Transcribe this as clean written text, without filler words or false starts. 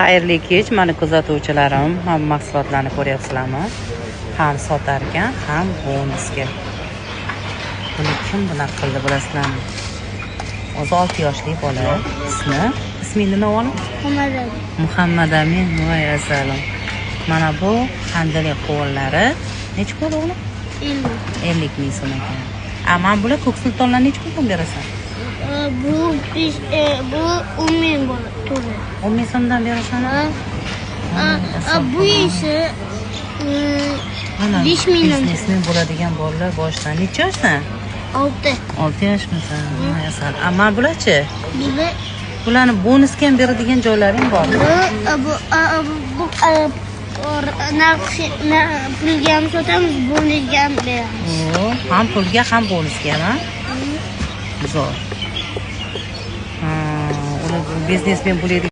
Xayrli kech, mani kuzatuvchilarim. Ham mahsulotlarni ko'ryapsizlarmi? Ham sotar ekan, ham bonusga. Buni kim bunaqa qildi bilasizlarmi? O'zi 6 yoshli bola. Ismi nima o'g'lim? Muhammad Amin. Voy asalim. Mana bu handalik qovunlari necha pul o'g'lim? 50 ming so'm ekan. Mana bular ko'k sultonlarni necha puldan berasan? Bu 10 ming bo'ladi. 10 ming so'mdan berasan? Bu esa 5 mingdan. Biznesmen bo'ladigan bolalar boshidan necha yoshdan? 6 yoshmisan? Voy asal. Mana bularchi? Bularni bonusga ham beradigan joylaring bormi? Bu pulga ham sotamiz, bonusga ham beramiz. Ham pulga ham bonusga ham. Zo'r. Uni biznesmen bo'ladi.